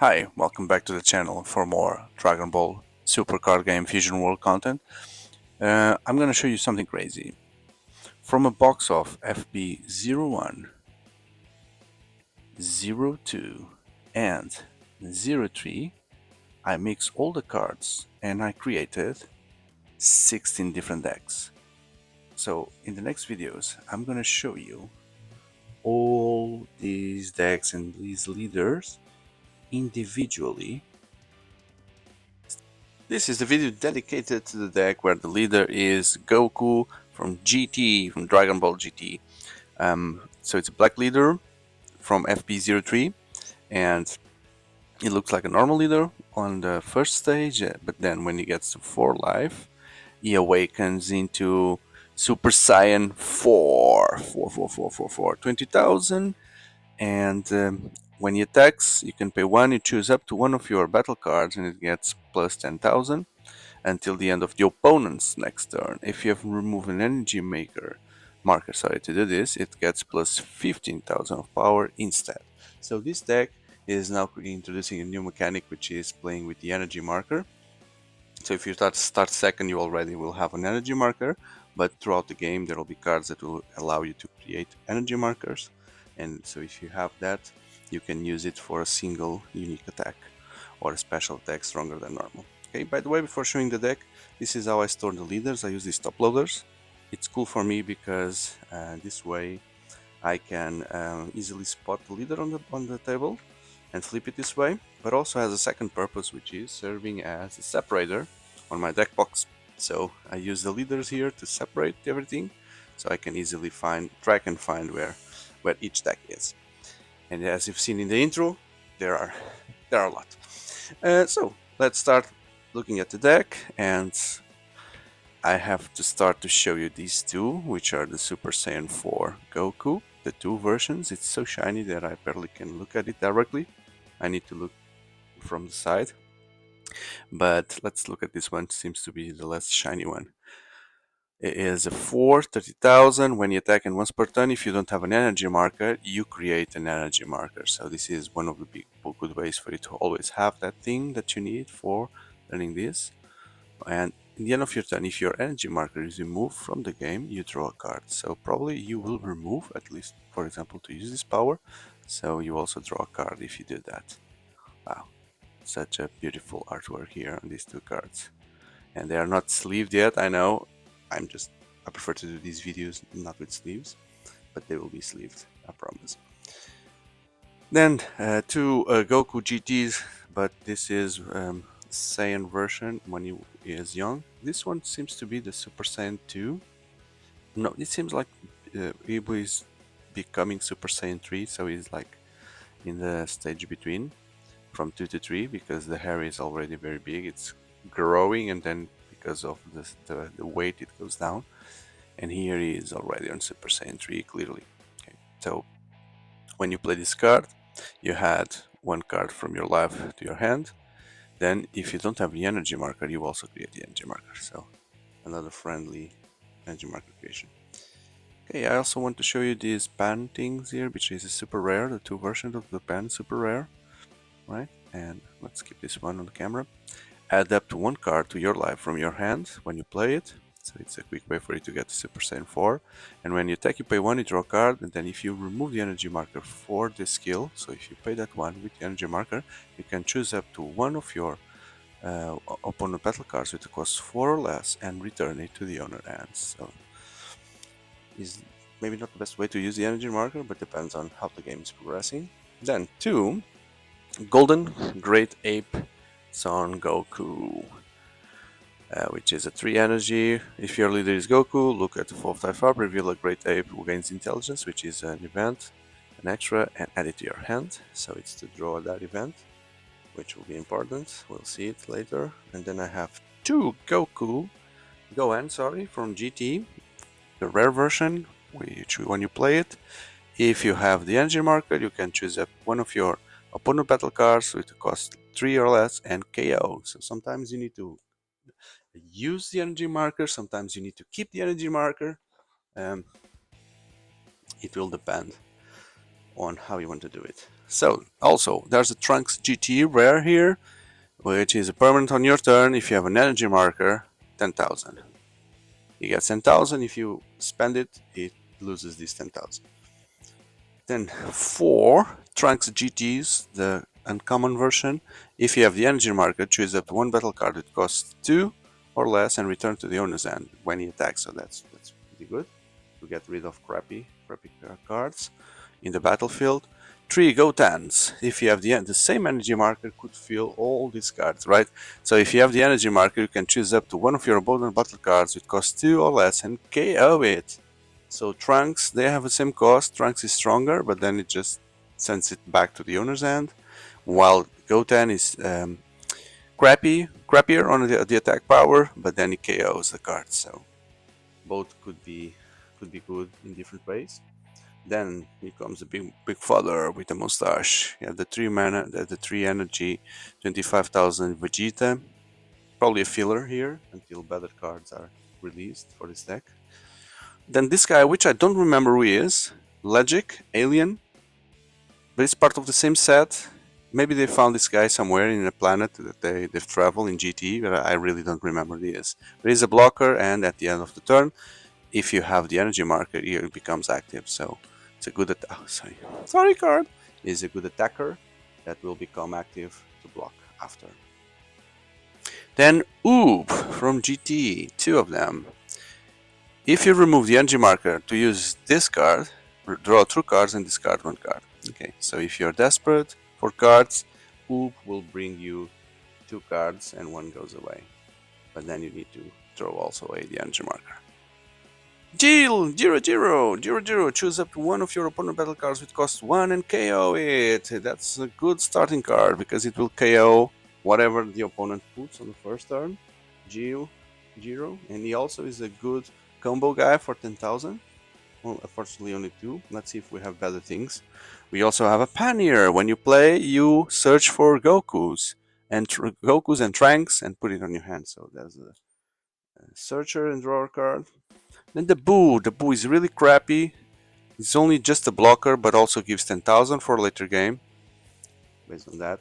Hi, welcome back to the channel for more Dragon Ball Super Card Game Fusion World content. I'm gonna show you something crazy. From a box of FB01, 02, and 03, I mixed all the cards and I created 16 different decks. So in the next videos, I'm gonna show you all these decks and these leaders individually. This is the video dedicated to the deck where the leader is Goku from GT, from Dragon Ball GT. So it's a black leader from FP03, and it looks like a normal leader on the first stage, but then when he gets to 4 life, he awakens into Super Saiyan 20,000, and when he attacks, you can pay 1, you choose up to one of your battle cards, and it gets plus 10,000 until the end of the opponent's next turn. If you have removed an energy marker, to do this, it gets plus 15,000 of power instead. So this deck is now introducing a new mechanic, which is playing with the energy marker. So if you start second, you already will have an energy marker, but throughout the game there will be cards that will allow you to create energy markers, and so if you have that, you can use it for a single unique attack or a special attack stronger than normal. Okay, by the way, before showing the deck, this is how I store the leaders. I use these top loaders. It's cool for me because this way I can easily spot the leader on the table and flip it this way, but also has a second purpose, which is serving as a separator on my deck box. So I use the leaders here to separate everything, so I can easily track and find where each deck is. And as you've seen in the intro, there are a lot. So let's start looking at the deck, and I have to start to show you these two, which are the Super Saiyan 4 Goku, the two versions. It's so shiny that I barely can look at it directly. I need to look from the side. But let's look at this one, it seems to be the less shiny one. It is a 4, 30,000. When you attack in once per turn, if you don't have an energy marker, you create an energy marker. So this is one of the good ways for you to always have that thing that you need for learning this. And in the end of your turn, if your energy marker is removed from the game, you draw a card. So probably you will remove, at least for example, to use this power. So you also draw a card if you do that. Wow, such a beautiful artwork here on these two cards. And they are not sleeved yet, I know. I prefer to do these videos not with sleeves, but they will be sleeved, I promise. Then two Goku GTs, but this is Saiyan version when he is young. This one seems to be the Super Saiyan 2. No, it seems like Ibu is becoming Super Saiyan 3, so he's like in the stage between from 2 to 3, because the hair is already very big. It's growing, and then because of the weight it goes down, and here he is already on Super Saiyan 3 clearly. Okay, so when you play this card, you add one card from your life to your hand. Then if you don't have the energy marker, you also create the energy marker. So another friendly energy marker creation. Okay, I also want to show you these pan things here, which is a super rare, the two versions of the pan super rare, right? And let's keep this one on the camera. Add up to one card to your life from your hand when you play it. So it's a quick way for you to get the Super Saiyan 4. And when you attack, you pay 1, you draw a card, and then if you remove the energy marker for this skill, so if you pay that 1 with the energy marker, you can choose up to one of your opponent battle cards with a cost 4 or less and return it to the owner hands. So is maybe not the best way to use the energy marker, but depends on how the game is progressing. Then 2 Golden Great Ape Son Goku, which is a 3 energy. If your leader is Goku, look at the 4th type up, reveal a Great Ape who gains intelligence, which is an event, an extra, and add it to your hand. So it's to draw that event, which will be important. We'll see it later. And then I have 2 Gohan, from GT, the rare version, which when you play it, if you have the energy marker, you can choose up one of your opponent battle cards with a cost 3 or less and KO. So sometimes you need to use the energy marker, sometimes you need to keep the energy marker. It will depend on how you want to do it. So also there's a Trunks GT rare here, which is a permanent on your turn. If you have an energy marker, 10,000. You get 10,000. If you spend it, it loses this 10,000. Then 4 Trunks GTs, the uncommon version. If you have the energy marker, choose up to one battle card that costs 2 or less and return to the owner's hand when he attacks. So that's pretty good to get rid of crappy cards in the battlefield. 3 Gotans. If you have the same energy marker, could fill all these cards, right? So if you have the energy marker, you can choose up to one of your opponent battle cards which costs 2 or less and KO it. So Trunks, they have the same cost. Trunks is stronger, but then it just sends it back to the owner's hand, while Goten is crappier on the attack power, but then it KOs the card. So both could be good in different ways. Then here comes the big father with the mustache. You have the 3 mana, the 3 energy, 25,000 Vegeta. Probably a filler here until better cards are released for this deck. Then this guy, which I don't remember who he is, Legic, Alien, but it's part of the same set. Maybe they found this guy somewhere in a planet that they've traveled in GT, but I really don't remember who he is. But he's a blocker, and at the end of the turn, if you have the energy marker, it becomes active. So it's a good sorry card. Is a good attacker that will become active to block after. Then Oob from GT, 2 of them. If you remove the energy marker to use this card, draw 2 cards and discard 1 card. Okay, so if you're desperate for cards, Oob will bring you 2 cards and 1 goes away. But then you need to throw also away the energy marker. Jill, 0-0, choose up to one of your opponent battle cards which costs 1 and KO it. That's a good starting card because it will KO whatever the opponent puts on the first turn. Jill, and he also is a good combo guy for 10,000. Well, unfortunately only 2. Let's see if we have better things. We also have a Panier. When you play, you search for Gokus and Trunks and put it on your hand. So there's a searcher and drawer card. Then the Boo. The Boo is really crappy. It's only just a blocker, but also gives 10,000 for a later game. Based on that.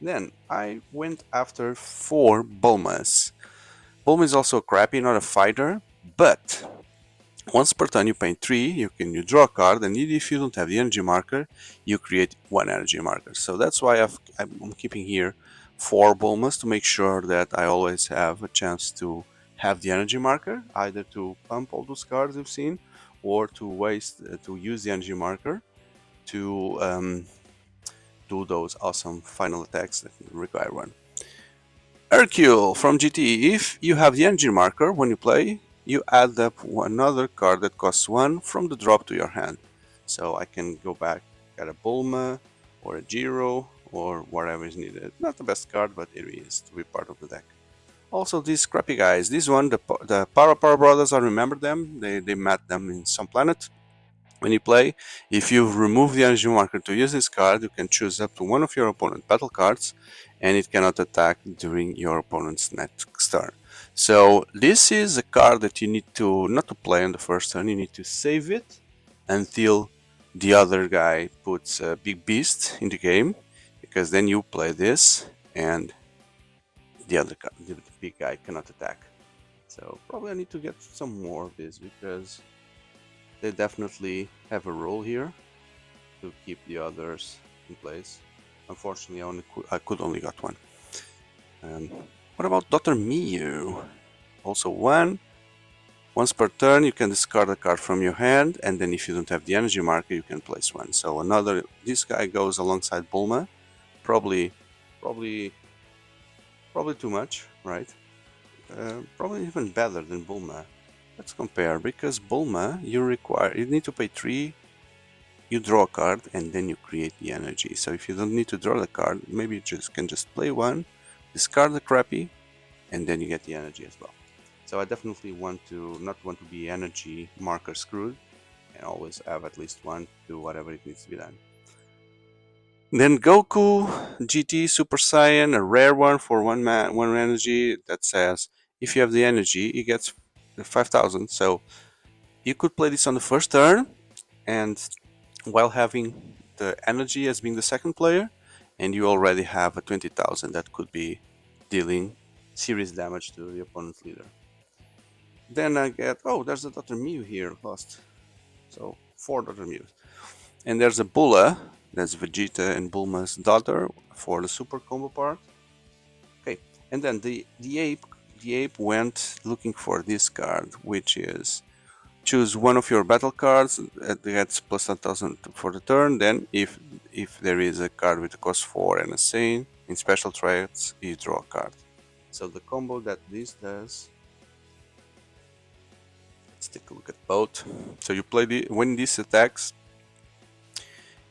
Then I went after 4 Bulmas. Bulma is also crappy, not a fighter, but once per turn you pay 3, you draw a card, and if you don't have the energy marker, you create 1 energy marker. So that's why I'm keeping here 4 Bulmas to make sure that I always have a chance to have the energy marker, either to pump all those cards you've seen, or to use the energy marker to do those awesome final attacks that require 1. Hercule from GT. If you have the energy marker when you play, you add up another card that costs 1 from the drop to your hand. So I can go back, get a Bulma or a Jiro or whatever is needed. Not the best card, but it is to be part of the deck. Also these crappy guys. This one, the Power Brothers, I remember them. They met them in some planet. When you play, if you remove the energy marker to use this card, you can choose up to one of your opponent's battle cards, and it cannot attack during your opponent's next turn. So this is a card that you need to not to play on the first turn. You need to save it until the other guy puts a big beast in the game, because then you play this and the big guy cannot attack. So probably I need to get some more of this because they definitely have a role here to keep the others in place. Unfortunately, I could only got 1. What about Dr. Miyu? Also 1. Once per turn, you can discard a card from your hand, and then if you don't have the energy marker, you can place 1. So this guy goes alongside Bulma. Probably too much, right? Probably even better than Bulma. Let's compare, because Bulma, you need to pay 3, you draw a card, and then you create the energy. So if you don't need to draw the card, maybe you can just play 1, discard the crappy, and then you get the energy as well. So I definitely not want to be energy marker screwed, and always have at least 1 to do whatever it needs to be done. Then Goku GT Super Saiyan, a rare one for 1 energy that says if you have the energy, he gets 5,000. So you could play this on the first turn, and while having the energy as being the second player, and you already have a 20,000 that could be dealing serious damage to the opponent's leader. Then I get, oh, there's a Dr. Mew here, lost. So 4 Dr. Mews. And there's a Bulla, that's Vegeta and Bulma's daughter for the super combo part. Okay, and then the ape went looking for this card, which is choose one of your battle cards that gets plus 1000 for the turn. Then if there is a card with a cost 4 and a Saiyan in special threats, you draw a card. So the combo that this does, let's take a look at both. So you play when this attacks,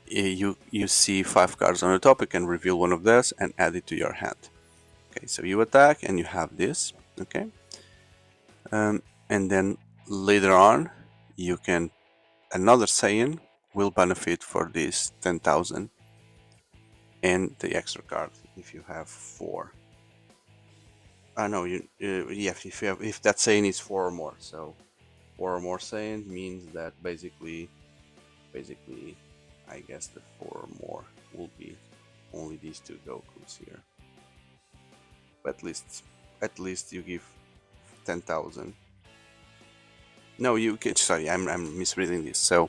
you see 5 cards on the top. You can reveal one of those and add it to your hand. Okay, so you attack and you have this. Okay, and then later on, you can another Saiyan will benefit for this 10,000 and the extra card if you have 4. No, yeah, if that Saiyan is 4 or more. So 4 or more Saiyan means that basically, I guess the 4 or more will be only these 2 Gokus here. But at least you give 10,000. No, you can. Sorry, I'm misreading this. So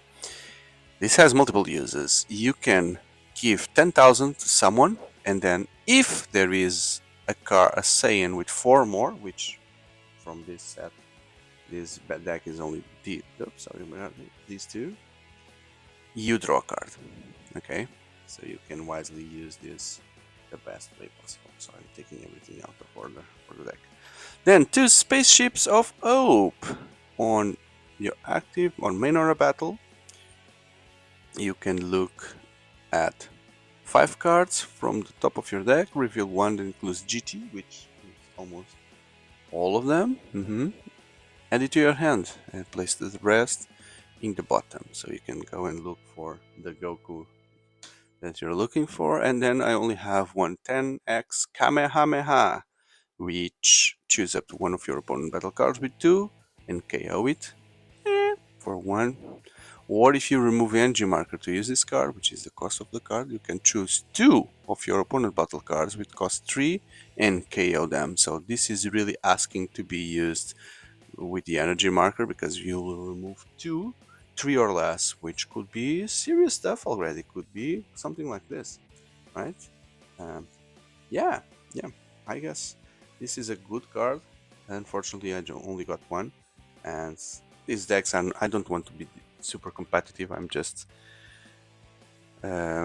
this has multiple uses. You can give 10,000 to someone, and then if there is a Saiyan with 4 more, which from this set, this deck is only these 2, you draw a card. Okay, so you can wisely use this the best way possible. So I'm taking everything out of order for the deck. Then 2 spaceships of Hope. On your active on main or a battle, you can look at 5 cards from the top of your deck, reveal one that includes GT, which is almost all of them, add it to your hand and place the rest in the bottom. So you can go and look for the Goku that you're looking for. And then I only have one 10x Kamehameha, which choose up to one of your opponent battle cards with 2 and KO it for 1. Or if you remove energy marker to use this card, which is the cost of the card, you can choose 2 of your opponent battle cards with cost 3 and KO them. So this is really asking to be used with the energy marker, because you will remove 2, 3 or less, which could be serious stuff already. Could be something like this, right? Yeah, I guess this is a good card. Unfortunately, I only got one, and these decks, I don't want to be super competitive. I'm just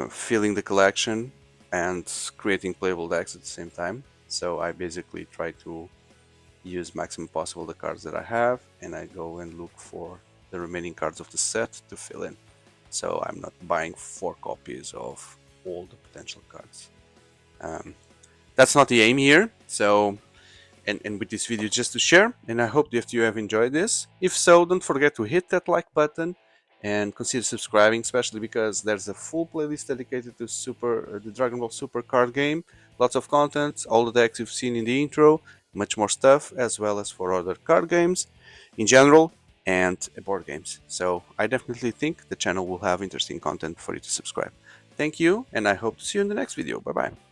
filling the collection and creating playable decks at the same time. So I basically try to use maximum possible the cards that I have, and I go and look for the remaining cards of the set to fill in. So I'm not buying 4 copies of all the potential cards. That's not the aim here. So and with this video just to share, and I hope that you have enjoyed this. If so, don't forget to hit that like button and consider subscribing, especially because there's a full playlist dedicated to the Dragon Ball Super card game. Lots of content, all the decks you've seen in the intro, much more stuff, as well as for other card games in general and board games. So I definitely think the channel will have interesting content for you to subscribe. Thank you, and I hope to see you in the next video. Bye bye.